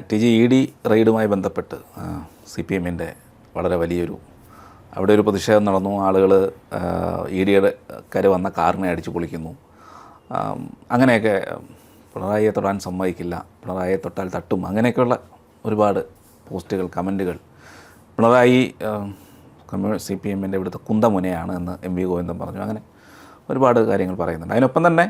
T G E D റെയ്ഡുമായി ബന്ധപ്പെട്ട് CPM-ൻ്റെ വളരെ വലിയൊരു അവിടെ ഒരു പ്രതിഷേധം നടന്നു. ആളുകൾ ഇ ഡിയുടെ വന്ന കാറിനെ അടിച്ചു പൊളിക്കുന്നു. അങ്ങനെയൊക്കെ പിണറായിയെ തൊടാൻ സമ്മതിക്കില്ല, പിണറായിയെ തൊട്ടാൽ തട്ടും, അങ്ങനെയൊക്കെയുള്ള ഒരുപാട് പോസ്റ്റുകൾ, കമൻറ്റുകൾ. പിണറായി CPM-ൻ്റെ ഇവിടുത്തെ കുന്തമുനയാണ് എന്ന് MV ഗോവിന്ദൻ പറഞ്ഞു. അങ്ങനെ ഒരുപാട് കാര്യങ്ങൾ പറയുന്നുണ്ട്. അതിനൊപ്പം തന്നെ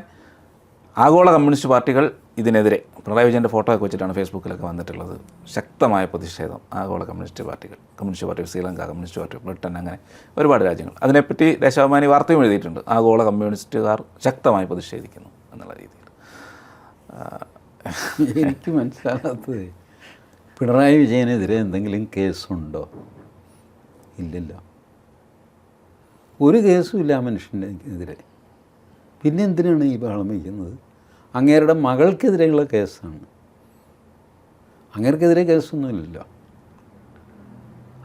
ആഗോള കമ്മ്യൂണിസ്റ്റ് പാർട്ടികൾ ഇതിനെതിരെ പിണറായി വിജയൻ്റെ ഫോട്ടോ ഒക്കെ വെച്ചിട്ടാണ് ഫേസ്ബുക്കിലൊക്കെ വന്നിട്ടുള്ളത്. ശക്തമായ പ്രതിഷേധം ആഗോള കമ്മ്യൂണിസ്റ്റ് പാർട്ടികൾ, communist party of Sri Lanka, communist party of Britain, അങ്ങനെ ഒരുപാട് രാജ്യങ്ങൾ. അതിനെപ്പറ്റി ദേശാഭിമാനി വാർത്തയും എഴുതിയിട്ടുണ്ട്. ആഗോള കമ്മ്യൂണിസ്റ്റുകാർ ശക്തമായി പ്രതിഷേധിക്കുന്നു എന്നുള്ള രീതിയിൽ. എനിക്ക് മനസ്സിലാകാത്തത്, പിണറായി വിജയനെതിരെ എന്തെങ്കിലും കേസുണ്ടോ? ഇല്ലല്ലോ, ഒരു കേസും ഇല്ല ആ മനുഷ്യൻ്റെ എതിരെ. പിന്നെ എന്തിനാണ് ഈ ബഹളം വയ്ക്കുന്നത്? അങ്ങേരുടെ മകൾക്കെതിരെയുള്ള കേസാണ്. അങ്ങേർക്കെതിരെ കേസൊന്നുമില്ലല്ലോ.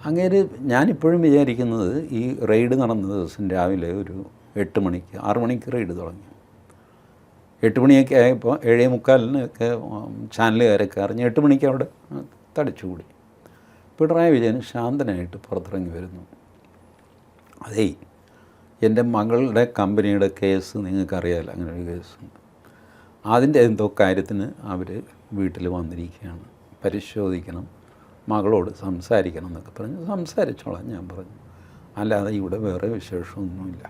അങ്ങേര്, ഞാനിപ്പോഴും വിചാരിക്കുന്നത്, ഈ റെയ്ഡ് നടന്ന ദിവസം രാവിലെ ഒരു 8 മണിക്ക് 6 മണിക്ക് റെയ്ഡ് തുടങ്ങി. 8 മണിയൊക്കെ ആയപ്പോൾ 7:45-നൊക്കെ ചാനലുകാരൊക്കെ അറിഞ്ഞ് 8 മണിക്ക് അവിടെ തടിച്ചുകൂടി. പിണറായി വിജയൻ ശാന്തനായിട്ട് പുറത്തിറങ്ങി വരുന്നു. അതേ, എൻ്റെ മകളുടെ കമ്പനിയുടെ കേസ് നിങ്ങൾക്കറിയാമല്ലോ, അങ്ങനെ ഒരു കേസുണ്ട്. അതിൻ്റെ എന്തോ കാര്യത്തിന് അവർ വീട്ടിൽ വന്നിരിക്കുകയാണ്, പരിശോധിക്കണം, മകളോട് സംസാരിക്കണം എന്നൊക്കെ പറഞ്ഞ് സംസാരിച്ചോളാം ഞാൻ പറഞ്ഞു. അല്ലാതെ ഇവിടെ വേറെ വിശേഷമൊന്നുമില്ല,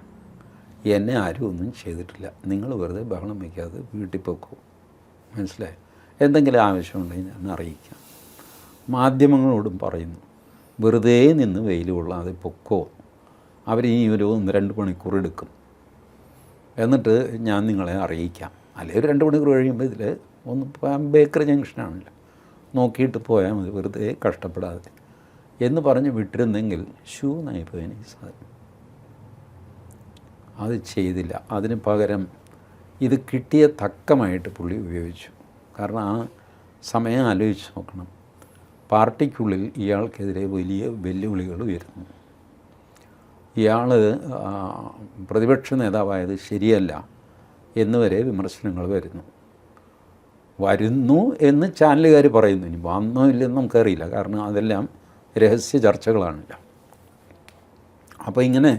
എന്നെ ആരും ഒന്നും ചെയ്തിട്ടില്ല, നിങ്ങൾ വെറുതെ ബഹളം വയ്ക്കാതെ വീട്ടിൽ പോക്കോ, മനസ്സിലായി? എന്തെങ്കിലും ആവശ്യമുണ്ടെങ്കിൽ ഞാൻ അറിയിക്കാം. മാധ്യമങ്ങളോടും പറയുന്നു, വെറുതെ നിന്ന് വെയിൽ കൊള്ളാതെ പൊക്കോ, അവർ ഈ ഒരു 1-2 മണിക്കൂർ എടുക്കും, എന്നിട്ട് ഞാൻ നിങ്ങളെ അറിയിക്കാം. അല്ലെങ്കിൽ ഒരു 2 മണിക്കൂർ കഴിയുമ്പോൾ ഇതിൽ ബേക്കറി ജംഗ്ഷനാണല്ലോ, നോക്കിയിട്ട് പോയാൽ മതി, വെറുതെ കഷ്ടപ്പെടാതെ എന്ന് പറഞ്ഞ് വിട്ടിരുന്നെങ്കിൽ ഷൂ നായിപ്പോയി സാധനം. അത് ചെയ്തില്ല. അതിന് പകരം ഇത് കിട്ടിയ തക്കമായിട്ട് പുള്ളി ഉപയോഗിച്ചു. കാരണം ആ സമയം ആലോചിച്ച് നോക്കണം, പാർട്ടിക്കുള്ളിൽ ഇയാൾക്കെതിരെ വലിയ വെല്ലുവിളികൾ ഉയരുന്നു. ഇയാൾ പ്രതിപക്ഷ നേതാവായത് ശരിയല്ല എന്നുവരെ വിമർശനങ്ങൾ വരുന്നു എന്ന് ചാനലുകാർ പറയുന്നു. ഇനി വന്നോ ഇല്ലെന്ന് നമുക്കറിയില്ല, കാരണം അതെല്ലാം രഹസ്യ ചർച്ചകളാണല്ലോ. അപ്പോൾ ഇങ്ങനെ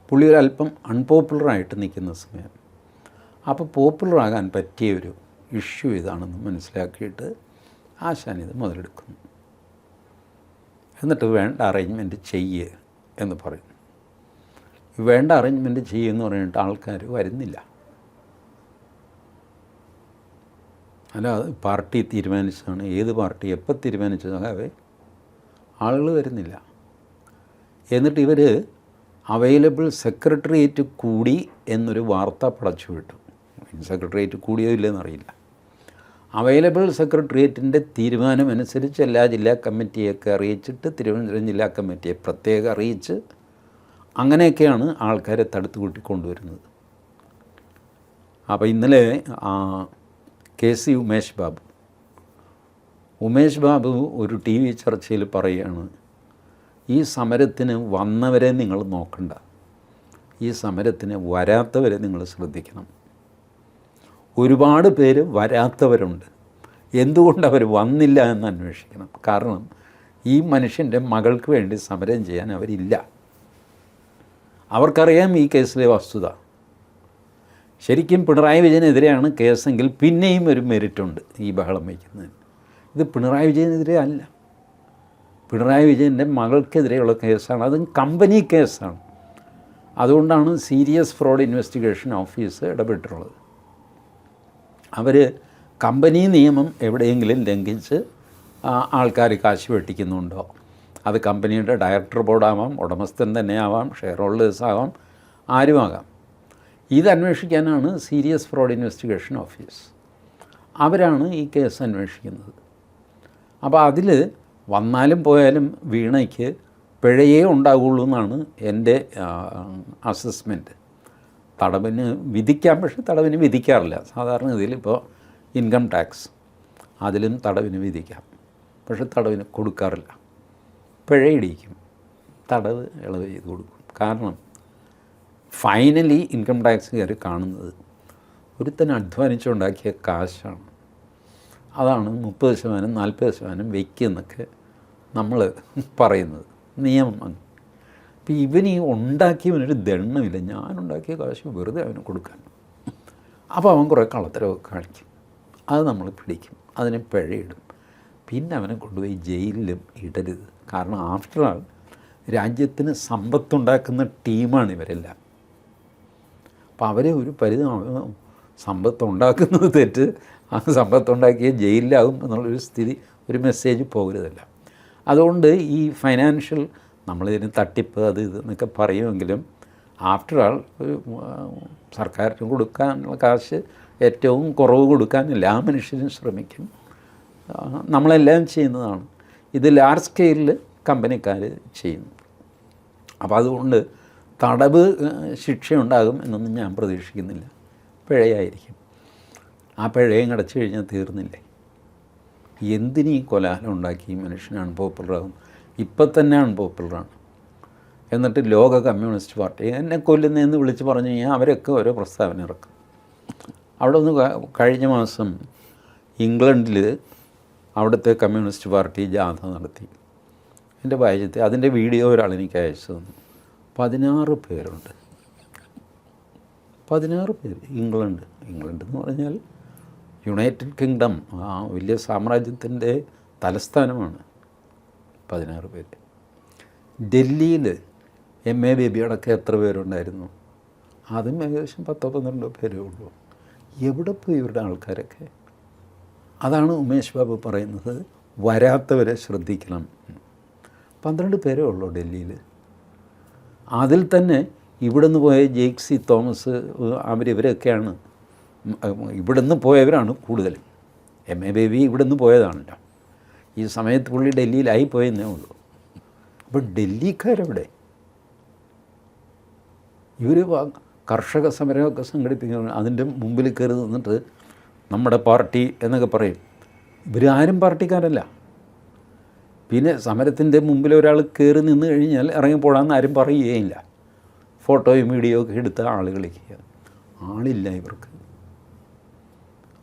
പുള്ളി ഒരല്പം അൺപോപ്പുലറായിട്ട് നിൽക്കുന്ന സമയം, അപ്പോൾ പോപ്പുലറാകാൻ പറ്റിയൊരു ഇഷ്യൂ ഇതാണെന്ന് മനസ്സിലാക്കിയിട്ട് ആശാൻ ഇത് മുതലെടുക്കുന്നു. എന്നിട്ട് വേണ്ട അറേഞ്ച്മെൻറ്റ് ചെയ്യ് എന്ന് പറയും. വേണ്ട അറേഞ്ച്മെൻറ്റ് ചെയ്യുമെന്ന് പറഞ്ഞിട്ട് ആൾക്കാർ വരുന്നില്ല. അല്ല, പാർട്ടി തീരുമാനിച്ചതാണ്. ഏത് പാർട്ടി എപ്പോൾ തീരുമാനിച്ചതാകെ ആളുകൾ വരുന്നില്ല. എന്നിട്ട് ഇവർ അവൈലബിൾ സെക്രട്ടേറിയറ്റ് കൂടി എന്നൊരു വാർത്ത പടച്ചു വിട്ടു. സെക്രട്ടേറിയറ്റ് കൂടിയോ ഇല്ലെന്നറിയില്ല. അവൈലബിൾ സെക്രട്ടേറിയറ്റിൻ്റെ തീരുമാനമനുസരിച്ച് എല്ലാ ജില്ലാ കമ്മിറ്റിയൊക്കെ അറിയിച്ചിട്ട് തിരുവനന്തപുരം ജില്ലാ കമ്മിറ്റിയെ പ്രത്യേകം അറിയിച്ച് അങ്ങനെയൊക്കെയാണ് ആൾക്കാരെ തടുത്തു കൂട്ടി കൊണ്ടുവരുന്നത്. അപ്പോൾ ഇന്നലെ KC ഉമേഷ് ബാബു ഒരു TV ചർച്ചയിൽ പറയുകയാണ്, ഈ സമരത്തിന് വന്നവരെ നിങ്ങൾ നോക്കണ്ട, ഈ സമരത്തിന് വരാത്തവരെ നിങ്ങൾ ശ്രദ്ധിക്കണം. ഒരുപാട് പേര് വരാത്തവരുണ്ട്, എന്തുകൊണ്ടവർ വന്നില്ല എന്ന് അന്വേഷിക്കണം. കാരണം ഈ മനുഷ്യൻ്റെ മകൾക്ക് വേണ്ടി സമരം ചെയ്യാൻ അവരില്ല. അവർക്കറിയാം ഈ കേസിലെ വസ്തുത. ശരിക്കും പിണറായി വിജയനെതിരെയാണ് കേസെങ്കിൽ പിന്നെയും ഒരു മെരിറ്റുണ്ട് ഈ ബഹളം വയ്ക്കുന്നതിന്. ഇത് പിണറായി വിജയനെതിരെ അല്ല, പിണറായി വിജയൻ്റെ മകൾക്കെതിരെയുള്ള കേസാണ്. അതും കമ്പനി കേസാണ്. അതുകൊണ്ടാണ് സീരിയസ് ഫ്രോഡ് ഇൻവെസ്റ്റിഗേഷൻ ഓഫീസ് ഇടപെട്ടിട്ടുള്ളത്. അവർ കമ്പനി നിയമം എവിടെയെങ്കിലും ലംഘിച്ച് ആൾക്കാർ കാശ് വെട്ടിക്കുന്നുണ്ടോ, അത് കമ്പനിയുടെ ഡയറക്ടർ ബോർഡാവാം, ഉടമസ്ഥൻ തന്നെയാവാം, ഷെയർ ഹോൾഡേഴ്സ് ആവാം, ആരുമാകാം. ഇത് അന്വേഷിക്കാനാണ് സീരിയസ് ഫ്രോഡ് ഇൻവെസ്റ്റിഗേഷൻ ഓഫീസ്. അവരാണ് ഈ കേസ് അന്വേഷിക്കുന്നത്. അപ്പോൾ അതിൽ വന്നാലും പോയാലും വീണയ്ക്ക് പിഴയേ ഉണ്ടാകുള്ളൂ എന്നാണ് എൻ്റെ അസസ്മെൻറ്റ്. തടവിന് വിധിക്കാം, പക്ഷേ തടവിന് വിധിക്കാറില്ല. സാധാരണ ഇതിലിപ്പോൾ ഇൻകം ടാക്സ്, അതിലും തടവിന് വിധിക്കാം, പക്ഷെ തടവിന് കൊടുക്കാറില്ല. പിഴയിടിക്കും, തടവ് ഇളവ് ചെയ്ത് കൊടുക്കും. കാരണം ഫൈനലി ഇൻകം ടാക്സുകാർ കാണുന്നത് ഒരുത്തൻ അധ്വാനിച്ചുണ്ടാക്കിയ കാശാണ്. അതാണ് 30% 40% വയ്ക്കുന്നൊക്കെ നമ്മൾ പറയുന്നത് നിയമം. അപ്പം ഇവന് ഉണ്ടാക്കിയവനൊരു ദണ്ണമില്ല, ഞാനുണ്ടാക്കിയ കാശ് വെറുതെ അവന് കൊടുക്കാൻ. അപ്പോൾ അവൻ കുറേ കള്ളത്തരമൊക്കെ കാണിക്കും, അത് നമ്മൾ പിടിക്കും, അതിന് പിഴയിടും. പിന്നെ അവനെ കൊണ്ടുപോയി ജയിലിലും ഇടരുത്. കാരണം ആഫ്റ്റർ ആൾ രാജ്യത്തിന് സമ്പത്തുണ്ടാക്കുന്ന ടീമാണ് ഇവരെല്ലാം. അപ്പോൾ അവരെ ഒരു സമ്പത്തുണ്ടാക്കുന്നത് തെറ്റ്, ആ സമ്പത്തുണ്ടാക്കിയ ജയിലിലാകും എന്നുള്ളൊരു സ്ഥിതി, ഒരു മെസ്സേജ് പോകരുതല്ല. അതുകൊണ്ട് ഈ ഫൈനാൻഷ്യൽ നമ്മളിതിന് തട്ടിപ്പ് അത് ഇത് എന്നൊക്കെ പറയുമെങ്കിലും ആഫ്റ്റർ ആൾ ഒരു സർക്കാരിന് കൊടുക്കാനുള്ള കാശ് ഏറ്റവും കുറവ് കൊടുക്കാൻ എല്ലാ മനുഷ്യരും ശ്രമിക്കും. നമ്മളെല്ലാം ചെയ്യുന്നതാണ്. ഇത് ലാർജ് സ്കെയിലിൽ കമ്പനിക്കാർ ചെയ്യുന്നു. അപ്പോൾ അതുകൊണ്ട് തടവ് ശിക്ഷയുണ്ടാകും എന്നൊന്നും ഞാൻ പ്രതീക്ഷിക്കുന്നില്ല. പിഴയായിരിക്കും. ആ പിഴയും അടച്ചു കഴിഞ്ഞാൽ തീർന്നില്ലേ. എന്തിനീ കൊലാഹലം ഉണ്ടാക്കി മനുഷ്യനാണ് പോപ്പുലറാകും. ഇപ്പം തന്നെ അൺപോപ്പുലറാണ്. എന്നിട്ട് ലോക കമ്മ്യൂണിസ്റ്റ് പാർട്ടി എന്നെ കൊല്ലുന്നതെന്ന് വിളിച്ച് പറഞ്ഞു കഴിഞ്ഞാൽ അവരൊക്കെ ഓരോ പ്രസ്താവന ഇറക്കും. അവിടെ ഒന്ന് കഴിഞ്ഞ മാസം ഇംഗ്ലണ്ടിൽ അവിടുത്തെ കമ്മ്യൂണിസ്റ്റ് പാർട്ടി ജാഥ നടത്തി. എൻ്റെ വായിച്ചത്തെ അതിൻ്റെ വീഡിയോ ഒരാൾ എനിക്ക് അയച്ചു തന്നു. 16 പേരുണ്ട്. 16 പേര്. ഇംഗ്ലണ്ട് എന്ന് പറഞ്ഞാൽ യുണൈറ്റഡ് കിങ്ഡം, ആ വലിയ സാമ്രാജ്യത്തിൻ്റെ തലസ്ഥാനമാണ്. 16 പേര്. ഡൽഹിയിൽ MA ബേബി അടക്കം എത്ര പേരുണ്ടായിരുന്നു? അതും ഏകദേശം 10-12 പേരേ ഉള്ളൂ. എവിടെ പോയി ഇവരുടെ ആൾക്കാരൊക്കെ? അതാണ് ഉമേഷ് ബാബു പറയുന്നത്, വരാത്തവരെ ശ്രദ്ധിക്കണം. 12 പേരേ ഉള്ളൂ ഡൽഹിയിൽ. അതിൽ തന്നെ ഇവിടുന്ന് പോയ ജെയ്ക്സി തോമസ് ഇവരൊക്കെയാണ് ഇവിടുന്ന് പോയവരാണ് കൂടുതലും. MA ബേബി ഇവിടുന്ന് പോയതാണല്ലോ. ഈ സമയത്ത് പുള്ളി ഡൽഹിയിലായി പോയെന്നേ ഉള്ളൂ. അപ്പോൾ ഡൽഹിക്കാരെവിടെ? ഇവർ കർഷക സമരമൊക്കെ സംഘടിപ്പിക്കുന്നു. അതിൻ്റെ മുമ്പിൽ കയറി നിന്നിട്ട് നമ്മുടെ പാർട്ടി എന്നൊക്കെ പറയും. ഇവരാരും പാർട്ടിക്കാരല്ല. പിന്നെ സമരത്തിൻ്റെ മുമ്പിൽ ഒരാൾ കയറി നിന്ന് കഴിഞ്ഞാൽ ഇറങ്ങിപ്പോടാന്ന് ആരും പറയുകയില്ല. ഫോട്ടോയും വീഡിയോ ഒക്കെ എടുത്ത ആളുകളിലേക്ക് ആളില്ല ഇവർക്ക്.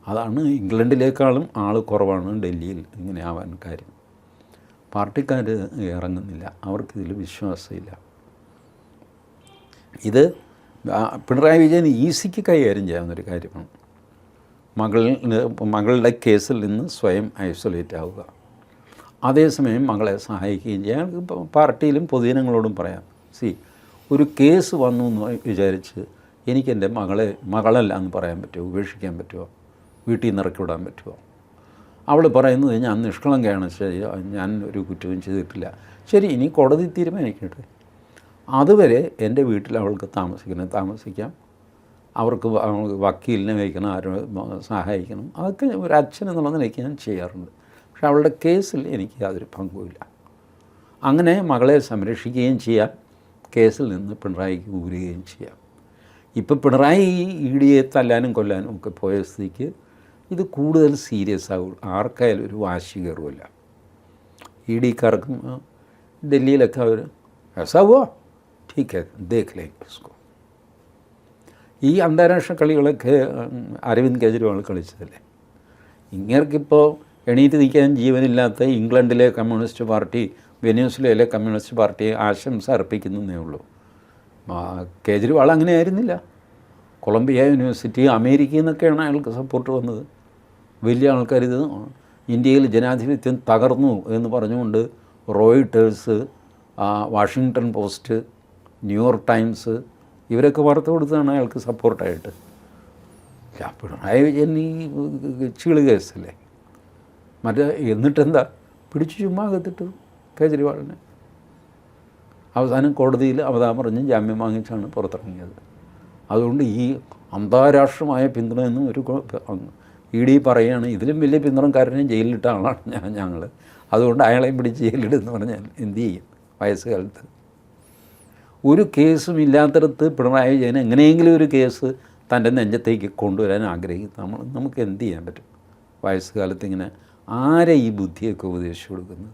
അതാണ് ഇംഗ്ലണ്ടിലേക്കാളും ആൾ കുറവാണ് ഡൽഹിയിൽ ഇങ്ങനെ ആവാൻ കാര്യം. പാർട്ടിക്കാർ ഇറങ്ങുന്നില്ല, അവർക്കിതിൽ വിശ്വാസമില്ല. ഇത് പിണറായി വിജയൻ ഈസിക്ക് കൈകാര്യം ചെയ്യാവുന്നൊരു കാര്യമാണ്. മകളുടെ കേസിൽ നിന്ന് സ്വയം ഐസൊലേറ്റ് ആവുക, അതേസമയം മകളെ സഹായിക്കുകയും ചെയ്യാൻ പാർട്ടിയിലും പൊതുജനങ്ങളോടും പറയാം. ഒരു കേസ് വന്നു എന്ന് വിചാരിച്ച് എനിക്കെൻ്റെ മകളല്ല എന്ന് പറയാൻ പറ്റുമോ? ഉപേക്ഷിക്കാൻ പറ്റുമോ? വീട്ടിൽ നിന്ന് ഇറക്കി വിടാൻ പറ്റുമോ? അവൾ പറയുന്നത് ഞാൻ നിഷ്കളങ്കയാണ്, ശരി, ഞാൻ ഒരു കുറ്റവും ചെയ്തിട്ടില്ല. ശരി, ഇനി കോടതി തീരുമാനിക്കട്ടെ. അതുവരെ എൻ്റെ വീട്ടിൽ അവൾക്ക് താമസിക്കാം. അവർക്ക് വക്കീലിനെ വയ്ക്കണം, ആരോ സഹായിക്കണം. അതൊക്കെ ഒരു അച്ഛൻ എന്നുള്ള നിലയ്ക്ക് ഞാൻ ചെയ്യാറുണ്ട്. പക്ഷെ അവളുടെ കേസിൽ എനിക്ക് യാതൊരു പങ്കുമില്ല. അങ്ങനെ മകളെ സംരക്ഷിക്കുകയും ചെയ്യാം, കേസിൽ നിന്ന് പിണറായിക്ക് ഊരുകയും ചെയ്യാം. ഇപ്പോൾ പിണറായി EDയെ തല്ലാനും കൊല്ലാനും ഒക്കെ പോയ സ്ഥിതിക്ക് ഇത് കൂടുതൽ സീരിയസ് ആകും. ആർക്കായാലും ഒരു വാശി കയറുമല്ല. EDക്കാർക്കും ഡൽഹിയിലൊക്കെ അവർ ऐसा ठीक है देख लेंगे उसको. ഈ അന്താരാഷ്ട്ര കളികളൊക്കെ അരവിന്ദ് കെജ്രിവാൾ കളിച്ചതല്ലേ. ഇങ്ങേർക്കിപ്പോൾ എണീറ്റ് നിൽക്കാൻ ജീവനില്ലാത്ത ഇംഗ്ലണ്ടിലെ കമ്മ്യൂണിസ്റ്റ് പാർട്ടി, വെനസ്വേലയിലെ കമ്മ്യൂണിസ്റ്റ് പാർട്ടിയെ ആശംസ അർപ്പിക്കുന്നതേ ഉള്ളൂ. കേജ്രിവാൾ അങ്ങനെ ആയിരുന്നില്ല. കൊളംബിയ യൂണിവേഴ്സിറ്റി, അമേരിക്കയിൽ നിന്നൊക്കെയാണ് അയാൾക്ക് സപ്പോർട്ട് വന്നത്. വലിയ ആൾക്കാരിത് ഇന്ത്യയിൽ ജനാധിപത്യം തകർന്നു എന്ന് പറഞ്ഞുകൊണ്ട് Reuters, Washington post, New York times ഇവരൊക്കെ വാർത്ത കൊടുത്തതാണ് അയാൾക്ക് സപ്പോർട്ടായിട്ട്. പിണറായി വിജയൻ ഈ ചീള് കേസല്ലേ. എന്നിട്ടെന്താ പിടിച്ച് ചുമ്മാ കത്തിട്ടു കേജ്രിവാളിനെ. അവസാനം കോടതിയിൽ അവതാ പറഞ്ഞ് ജാമ്യം വാങ്ങിച്ചാണ് പുറത്തിറങ്ങിയത്. അതുകൊണ്ട് ഈ അന്താരാഷ്ട്രമായ പിന്തുണയെന്നും ഒരു ED പറയുകയാണ്, ഇതിലും വലിയ പിന്തുണക്കാരനെ ജയിലിലിട്ട ആളാണ് ഞങ്ങൾ, അതുകൊണ്ട് അയാളെയും പിടിച്ച് ജയിലിടുമെന്ന് പറഞ്ഞാൽ എന്തു ചെയ്യും? വയസ്സുകാലത്ത് ഒരു കേസും ഇല്ലാത്തടത്ത് പിണറായി വിജയൻ എങ്ങനെയെങ്കിലും ഒരു കേസ് തൻ്റെ നെഞ്ചത്തേക്ക് കൊണ്ടുവരാൻ ആഗ്രഹിക്കും. നമുക്ക് എന്ത് ചെയ്യാൻ പറ്റും? വയസ്സുകാലത്ത് ഇങ്ങനെ ആരെ ഈ ബുദ്ധിയൊക്കെ ഉപദേശിച്ചു കൊടുക്കുന്നത്?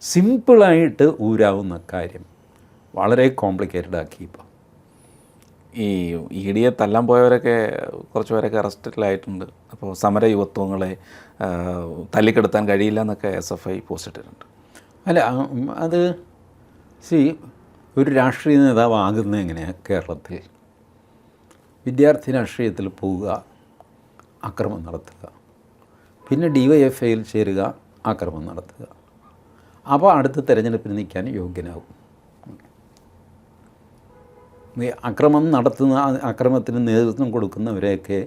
സിമ്പിളായിട്ട് ഊരാവുന്ന കാര്യം വളരെ കോംപ്ലിക്കേറ്റഡ് ആക്കി. ഇപ്പോൾ ഈ ED തല്ലാൻ പോയവരൊക്കെ കുറച്ച് പേരൊക്കെ അറസ്റ്റിലായിട്ടുണ്ട്. അപ്പോൾ സമര യുവത്വങ്ങളെ തല്ലിക്കെടുത്താൻ കഴിയില്ല എന്നൊക്കെ SFI പോസ്റ്റ് ഇട്ടിട്ടുണ്ട്. അല്ല, അത് ഒരു രാഷ്ട്രീയ നേതാവ് ആകുന്നത് എങ്ങനെയാണ്? കേരളത്തിൽ വിദ്യാർത്ഥി രാഷ്ട്രീയത്തിൽ പോവുക, അക്രമം നടത്തുക, പിന്നെ DYFIയിൽ ചേരുക, അക്രമം നടത്തുക, അപ്പോൾ അടുത്ത തെരഞ്ഞെടുപ്പിന് നിൽക്കാൻ യോഗ്യനാവും. അക്രമം നടത്തുന്ന, അക്രമത്തിന് നേതൃത്വം കൊടുക്കുന്നവരെയൊക്കെ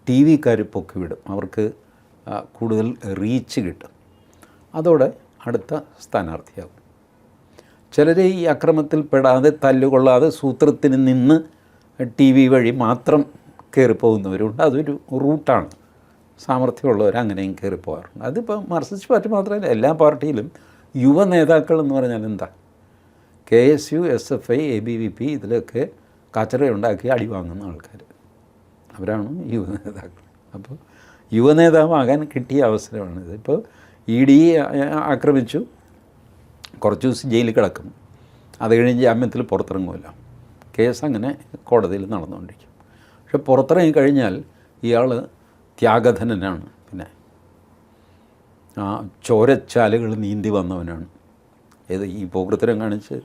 TV-ക്കാർ പൊക്കിവിടും. അവർക്ക് കൂടുതൽ റീച്ച് കിട്ടും. അതോടെ അടുത്ത സ്ഥാനാർത്ഥിയാവും. ചിലർ ഈ അക്രമത്തിൽ പെടാതെ, തല്ലുകൊള്ളാതെ, സൂത്രത്തിന് നിന്ന് TV വഴി മാത്രം കയറിപ്പോകുന്നവരുണ്ട്. അതൊരു റൂട്ടാണ്. സാമർഥ്യമുള്ളവർ അങ്ങനെയും കയറിപ്പോകാറുണ്ട്. അതിപ്പോൾ മാർക്സിസ്റ്റ് പാർട്ടി മാത്രമല്ല, എല്ലാ പാർട്ടിയിലും യുവ നേതാക്കൾ എന്ന് പറഞ്ഞാൽ എന്താ? KSU, SFI, ABVP ഇതിലൊക്കെ കച്ചറയുണ്ടാക്കി അടി വാങ്ങുന്ന ആൾക്കാർ, അവരാണ് യുവ നേതാക്കൾ. അപ്പോൾ യുവ നേതാവാകാൻ കിട്ടിയ അവസരമാണിത്. ഇപ്പോൾ ED ആക്രമിച്ചു, കുറച്ച് ദിവസം ജയിലിൽ കിടക്കും, അത് കഴിഞ്ഞ് ജാമ്യത്തിൽ പുറത്തിറങ്ങുമല്ല. കേസ് അങ്ങനെ കോടതിയിൽ നടന്നുകൊണ്ടിരിക്കും. പക്ഷെ പുറത്തിറങ്ങി കഴിഞ്ഞാൽ ഇയാൾ ത്യാഗധനനാണ്. പിന്നെ ചോരച്ചാലുകൾ നീന്തി വന്നവനാണ്. ഏത് ഈ പോകൃത്തരം കാണിച്ച്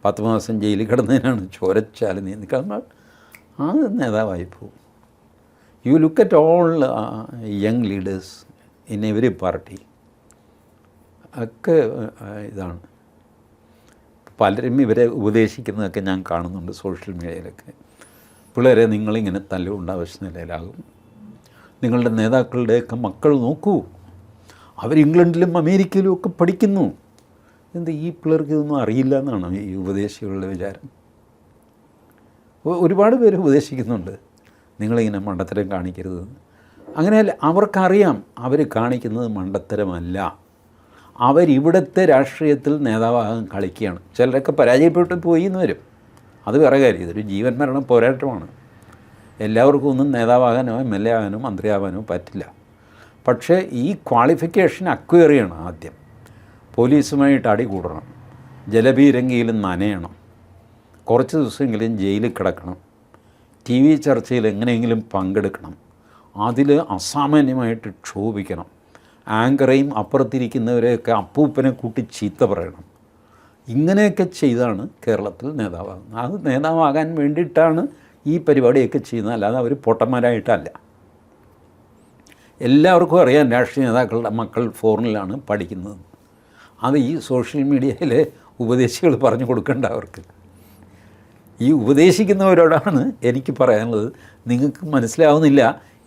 10 മാസം ജയിലിൽ കിടന്നതിനാണ് ചോരച്ചാല് നീന്തി കിടന്നാൽ ആ നേതാവായി പോകും. You look at all young leaders in every party ഒക്കെ ഇതാണ്. പലരും ഇവരെ ഉപദേശിക്കുന്നതൊക്കെ ഞാൻ കാണുന്നുണ്ട് സോഷ്യൽ മീഡിയയിലൊക്കെ. പിള്ളേരെ, നിങ്ങളിങ്ങനെ തല്ലുകൊണ്ട് ആവശ്യനിലയിലാകും. നിങ്ങളുടെ നേതാക്കളുടെയൊക്കെ മക്കൾ നോക്കൂ, അവർ ഇംഗ്ലണ്ടിലും അമേരിക്കയിലും ഒക്കെ പഠിക്കുന്നു. എന്താ ഈ പിള്ളേർക്ക് ഇതൊന്നും അറിയില്ല എന്നാണ് ഈ ഉപദേശികളുടെ വിചാരം. ഒരുപാട് പേര് ഉപദേശിക്കുന്നുണ്ട്, നിങ്ങളിങ്ങനെ മണ്ടത്തരം കാണിക്കരുത്. അങ്ങനെയല്ല, അവർക്കറിയാം അവർ കാണിക്കുന്നത് മണ്ടത്തരമല്ല. അവരിവിടുത്തെ രാഷ്ട്രീയത്തിൽ നേതാവാകാൻ കളിക്കുകയാണ്. ചിലരൊക്കെ പരാജയപ്പെട്ട് പോയി എന്ന് വരും, അത് വേറെ കാര്യം. ഇതൊരു ജീവൻ മരണ പോരാട്ടമാണ്. എല്ലാവർക്കും ഒന്നും നേതാവാകാനോ MLA ആകാനോ മന്ത്രിയാവാനോ പറ്റില്ല. പക്ഷേ ഈ ക്വാളിഫിക്കേഷൻ അക്വയർ ചെയ്യണം. ആദ്യം പോലീസുമായിട്ട് അടി കൂടണം, ജലപീരങ്കിയിലും നനയണം, കുറച്ച് ദിവസമെങ്കിലും ജയിലിൽ കിടക്കണം, TV ചർച്ചയിൽ എങ്ങനെയെങ്കിലും പങ്കെടുക്കണം, അതിൽ അസാമാന്യമായിട്ട് ക്ഷോഭിക്കണം, ആങ്കറേയും അപ്പുറത്തിരിക്കുന്നവരെയൊക്കെ അപ്പൂപ്പനെ കൂട്ടി ചീത്ത പറയണം. ഇങ്ങനെയൊക്കെ ചെയ്താണ് കേരളത്തിൽ നേതാവാകുന്നത്. അത് നേതാവാകാൻ വേണ്ടിയിട്ടാണ് ഈ പരിപാടിയൊക്കെ ചെയ്യുന്നത്, അല്ലാതെ അവർ പൊട്ടന്മാരായിട്ടല്ല. എല്ലാവർക്കും അറിയാം രാഷ്ട്രീയ നേതാക്കളുടെ മക്കൾ ഫോറിനിലാണ് പഠിക്കുന്നത്. അത് ഈ സോഷ്യൽ മീഡിയയിലെ ഉപദേശികൾ പറഞ്ഞു കൊടുക്കേണ്ട അവർക്ക്. ഈ ഉപദേശിക്കുന്നവരോടാണ് എനിക്ക് പറയാനുള്ളത്, നിങ്ങൾക്ക് മനസ്സിലാവുന്നില്ല,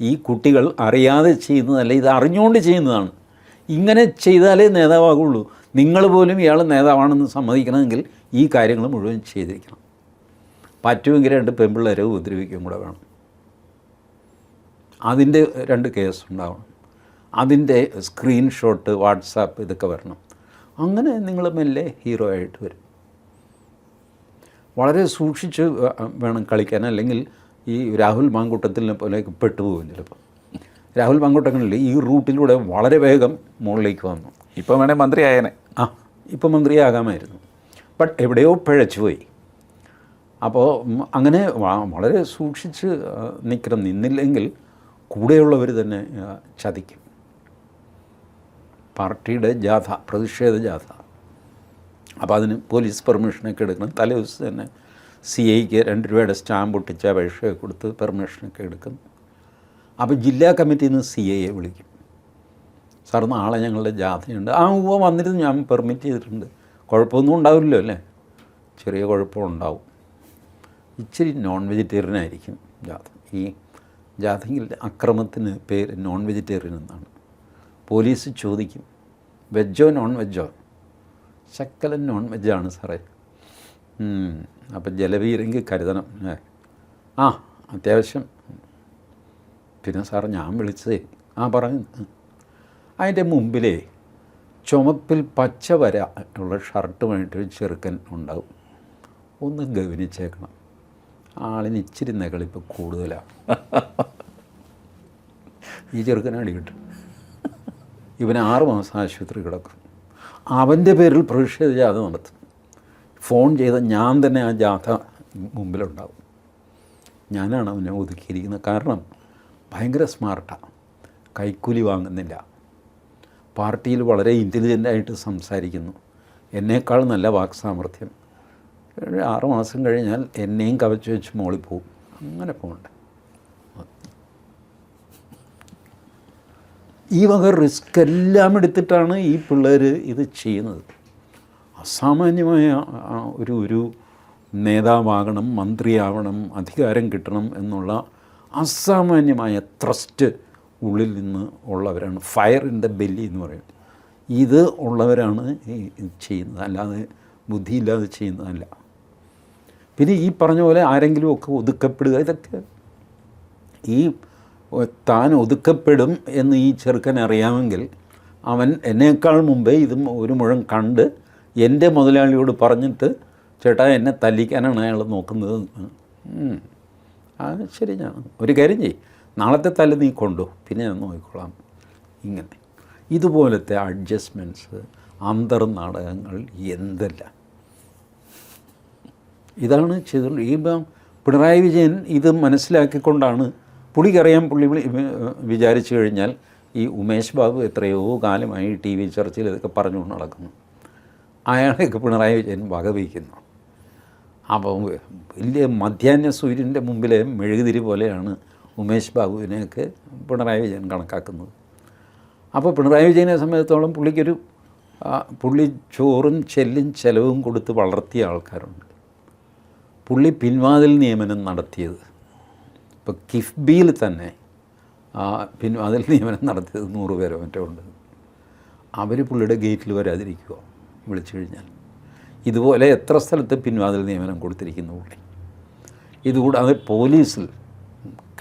ഈ കുട്ടികൾ അറിയാതെ ചെയ്യുന്നതല്ല, ഇത് അറിഞ്ഞുകൊണ്ട് ചെയ്യുന്നതാണ്. ഇങ്ങനെ ചെയ്താലേ നേതാവാകുള്ളൂ. നിങ്ങൾ പോലും ഇയാൾ നേതാവാണെന്ന് സമ്മതിക്കണമെങ്കിൽ ഈ കാര്യങ്ങൾ മുഴുവൻ ചെയ്തിരിക്കണം. പറ്റുമെങ്കിൽ 2 പെൺപിള്ളേരെ ഉപദ്രവിക്കുകയും കൂടെ വേണം. അതിൻ്റെ 2 കേസ് ഉണ്ടാവണം. അതിൻ്റെ സ്ക്രീൻഷോട്ട്, വാട്സാപ്പ് ഇതൊക്കെ വരണം. അങ്ങനെ നിങ്ങൾ മെല്ലെ ഹീറോ ആയിട്ട് വരും. വളരെ സൂക്ഷിച്ച് വേണം കളിക്കാൻ, അല്ലെങ്കിൽ ഈ രാഹുൽ മാങ്കൂട്ടത്തിനെ പോലെ പെട്ടുപോകും ചിലപ്പോൾ. രാഹുൽ മാങ്കൂട്ടങ്ങളിൽ ഈ റൂട്ടിലൂടെ വളരെ വേഗം മുകളിലേക്ക് വന്നു. ഇപ്പം വേണേൽ മന്ത്രിയായേനെ. ഇപ്പം മന്ത്രിയാകാമായിരുന്നു, ബട്ട് എവിടെയോ പിഴച്ചുപോയി. അപ്പോൾ അങ്ങനെ വളരെ സൂക്ഷിച്ച് നിൽക്കണം. നിന്നില്ലെങ്കിൽ കൂടെയുള്ളവർ തന്നെ ചതിക്കും. പാർട്ടിയുടെ ജാഥ, പ്രതിഷേധ ജാഥ, അപ്പോൾ അതിന് പോലീസ് പെർമിഷനൊക്കെ എടുക്കണം. തലേദിവസം തന്നെ CIക്ക് 2 രൂപയുടെ സ്റ്റാമ്പ് ഒട്ടിച്ച് അപേക്ഷ കൊടുത്ത് പെർമിഷനൊക്കെ എടുക്കും. അപ്പോൾ ജില്ലാ കമ്മിറ്റിയിൽ നിന്ന് CIയെ വിളിക്കും. സാർ, നാളെ ഞങ്ങളുടെ ജാഥയുണ്ട്. വന്നിരുന്നു, ഞാൻ പെർമിറ്റ് ചെയ്തിട്ടുണ്ട്. കുഴപ്പമൊന്നും ഉണ്ടാവില്ലല്ലോ അല്ലേ? ചെറിയ കുഴപ്പമുണ്ടാവും. ഇച്ചിരി നോൺ വെജിറ്റേറിയൻ ആയിരിക്കും ജാഥ. ഈ ജാഥയിൽ അക്രമത്തിന് പേര് നോൺ വെജിറ്റേറിയൻ എന്നാണ്. പോലീസ് ചോദിക്കും, വെജോ നോൺ വെജോ? ശക്കലൻ നോൺ വെജാണ് സാറേ. അപ്പം ജലപീരങ്കി കരുതണം. അത്യാവശ്യം. പിന്നെ സാർ, ഞാൻ വിളിച്ചതേ പറഞ്ഞു. അതിൻ്റെ മുമ്പിലേ ചുമപ്പിൽ പച്ച വര ഉള്ള ഷർട്ടുമായിട്ടൊരു ചെറുക്കൻ ഉണ്ടാവും, ഒന്ന് ഗവനിച്ചേക്കണം. ആളിന് ഇച്ചിരി നെകളിപ്പോൾ കൂടുതലാണ്. ഈ ചെറുക്കൻ അടി കിട്ടും. ഇവന് 6 മാസം ആശുപത്രി കിടക്കും. അവൻ്റെ പേരിൽ പ്രതിഷേധ ജാഥ നടത്തും. ഫോൺ ചെയ്ത ഞാൻ തന്നെ ആ ജാഥ മുമ്പിലുണ്ടാവും. ഞാനാണ് അവനെ ഒതുക്കിയിരിക്കുന്നത്. കാരണം ഭയങ്കര സ്മാർട്ടാണ്, കൈക്കൂലി വാങ്ങുന്നില്ല, പാർട്ടിയിൽ വളരെ ഇൻ്റലിജൻ്റായിട്ട് സംസാരിക്കുന്നു, എന്നേക്കാൾ നല്ല വാക്സാമർഥ്യം. 6 മാസം കഴിഞ്ഞാൽ എന്നെയും കവച്ച് വെച്ച് മോളിൽ പോവും. അങ്ങനെ പോകണ്ട. ഈ വക റിസ്ക് എല്ലാം എടുത്തിട്ടാണ് ഈ പിള്ളേർ ഇത് ചെയ്യുന്നത്. അസാമാന്യമായ ഒരു നേതാവാകണം, മന്ത്രിയാവണം, അധികാരം കിട്ടണം എന്നുള്ള അസാമാന്യമായ ത്രസ്റ്റ് ഉള്ളിൽ നിന്ന് ഉള്ളവരാണ്. ഫയർ ഇൻ ദ ബെല്ലി എന്ന് പറയും. ഇത് ഉള്ളവരാണ് ഈ ചെയ്യുന്നത്, അല്ലാതെ ബുദ്ധിയില്ലാതെ ചെയ്യുന്നതല്ല. പിന്നെ ഈ പറഞ്ഞ പോലെ ആരെങ്കിലുമൊക്കെ ഒതുക്കപ്പെടുക, ഇതൊക്കെ ഈ താൻ ഒതുക്കപ്പെടും എന്ന് ഈ ചെറുക്കൻ അറിയാമെങ്കിൽ അവൻ എന്നേക്കാൾ മുമ്പേ ഇതും ഒരു മുഴം കണ്ട് എൻ്റെ മുതലാളിയോട് പറഞ്ഞിട്ട് ചേട്ടാ എന്നെ തല്ലിക്കാനാണ് അയാൾ നോക്കുന്നത്. ശരി, ഞാൻ ഒരു കാര്യം ചെയ്യും, നാളത്തെ തല്ല് നീ കൊണ്ടു, പിന്നെ ഞാൻ നോക്കിക്കോളാം. ഇങ്ങനെ ഇതുപോലത്തെ അഡ്ജസ്റ്റ്മെൻറ്റ്സ്, അന്തർനാടകങ്ങൾ എന്തല്ല. ഇതാണ് ചെയ്തുകൊണ്ട് ഈ പിണറായി വിജയൻ ഇത് മനസ്സിലാക്കിക്കൊണ്ടാണ്, പുള്ളിക്കറിയാം, പുള്ളി വിചാരിച്ചു കഴിഞ്ഞാൽ ഈ ഉമേഷ് ബാബു എത്രയോ കാലമായി ടി വി ചർച്ചയിൽ ഇതൊക്കെ പറഞ്ഞുകൊണ്ട് നടക്കുന്നു, അയാളെയൊക്കെ പിണറായി വിജയൻ വകവയ്ക്കുന്നു. അപ്പോൾ വലിയ മധ്യാഹ്ന സൂര്യൻ്റെ മുമ്പിലെ മെഴുകുതിരി പോലെയാണ് ഉമേഷ് ബാബുവിനെയൊക്കെ പിണറായി വിജയൻ കണക്കാക്കുന്നത്. അപ്പോൾ പിണറായി വിജയനെ സംബന്ധിച്ചിടത്തോളം പുള്ളി ചോറും ചെല്ലും ചെലവും കൊടുത്ത് വളർത്തിയ ആൾക്കാരുണ്ട്. പുള്ളി പിൻവാതിൽ നിയമനം നടത്തിയത്, ഇപ്പോൾ കിഫ്ബിയിൽ തന്നെ പിൻവാതിൽ നിയമനം നടത്തിയത് 100 പേരോ മറ്റോ ഉണ്ട്. അവർ പുള്ളിയുടെ ഗേറ്റിൽ വരാതിരിക്കുക വിളിച്ചു കഴിഞ്ഞാൽ. ഇതുപോലെ എത്ര സ്ഥലത്ത് പിൻവാതിൽ നിയമനം കൊടുത്തിരിക്കുന്നു പുള്ളി. ഇതുകൂടാതെ പോലീസിൽ,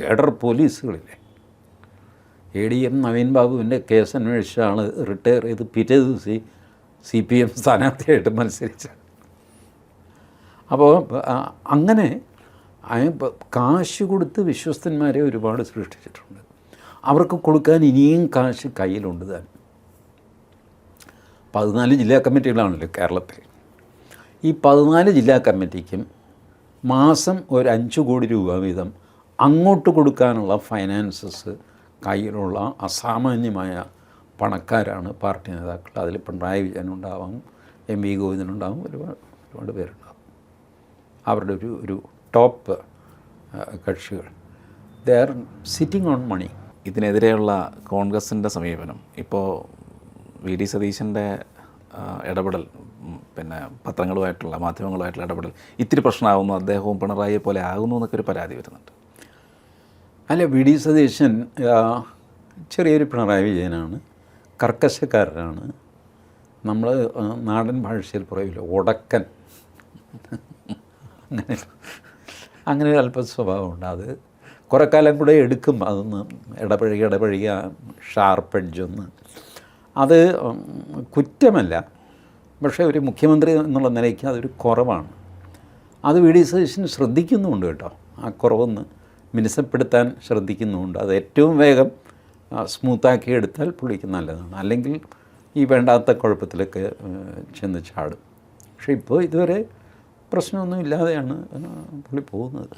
കേഡർ പോലീസുകളിലെ ADM നവീൻ ബാബുവിൻ്റെ കേസ് അന്വേഷിച്ച ആൾ റിട്ടയർ ചെയ്ത് പിറ്റേ ദിവസം CPM സ്ഥാനാർത്ഥിയായിട്ട് മത്സരിച്ച. അപ്പോൾ അങ്ങനെ കാശ് കൊടുത്ത് വിശ്വസ്തന്മാരെ ഒരുപാട് സൃഷ്ടിച്ചിട്ടുണ്ട്. അവർക്ക് കൊടുക്കാൻ ഇനിയും കാശ് കയ്യിലുണ്ട് താൻ. 14 ജില്ലാ കമ്മിറ്റികളാണല്ലോ കേരളത്തിൽ. ഈ 14 ജില്ലാ കമ്മിറ്റിക്കും മാസം ഒരു 5 കോടി രൂപ വീതം അങ്ങോട്ട് കൊടുക്കാനുള്ള ഫൈനാൻസസ് കയ്യിലുള്ള അസാമാന്യമായ പണക്കാരാണ് പാർട്ടി നേതാക്കൾ. അതിൽ പിണറായി വിജയനുണ്ടാവാം, MV ഗോവിന്ദനുണ്ടാവും, ഒരുപാട് പേരുണ്ടാവും. അവരുടെ ഒരു ടോപ്പ് കക്ഷികൾ. ദേ ആർ സിറ്റിംഗ് ഓൺ മണി. ഇതിനെതിരെയുള്ള കോൺഗ്രസിൻ്റെ സമീപനം, ഇപ്പോൾ VD സതീശൻ്റെ ഇടപെടൽ, പിന്നെ പത്രങ്ങളുമായിട്ടുള്ള മാധ്യമങ്ങളുമായിട്ടുള്ള ഇടപെടൽ ഇത്തിരി പ്രശ്നമാകുന്നു, അദ്ദേഹവും പിണറായിയെ പോലെ ആകുന്നു എന്നൊക്കെ ഒരു പരാതി വരുന്നുണ്ട്. അല്ല, VD സതീശൻ ചെറിയൊരു പിണറായി വിജയനാണ്, കർക്കശക്കാരനാണ്. നമ്മൾ നാടൻ ഭാഷയിൽ പറയില്ല, ഒടക്കൻ. അങ്ങനെ ഒരു അല്പ സ്വഭാവമുണ്ട്. അത് കുറേ കാലം കൂടെ എടുക്കും അതൊന്ന് ഇടപഴകിയ ഷാർപ്പ് എഡ്ജൊന്ന്. അത് കുറ്റമല്ല, പക്ഷേ ഒരു മുഖ്യമന്ത്രി എന്നുള്ള നിലയ്ക്ക് അതൊരു കുറവാണ്. അത് VD സതീശൻ ശ്രദ്ധിക്കുന്നുമുണ്ട് കേട്ടോ. ആ കുറവൊന്ന് മിനുസപ്പെടുത്താൻ ശ്രദ്ധിക്കുന്നുമുണ്ട്. അത് ഏറ്റവും വേഗം സ്മൂത്താക്കി എടുത്താൽ പുള്ളിക്ക് നല്ലതാണ്. അല്ലെങ്കിൽ ഈ വേണ്ടാത്ത കുഴപ്പത്തിലൊക്കെ ചെന്ന് ചാടും. പക്ഷേ ഇപ്പോൾ ഇതുവരെ പ്രശ്നമൊന്നും ഇല്ലാതെയാണ് പുള്ളി പോകുന്നത്.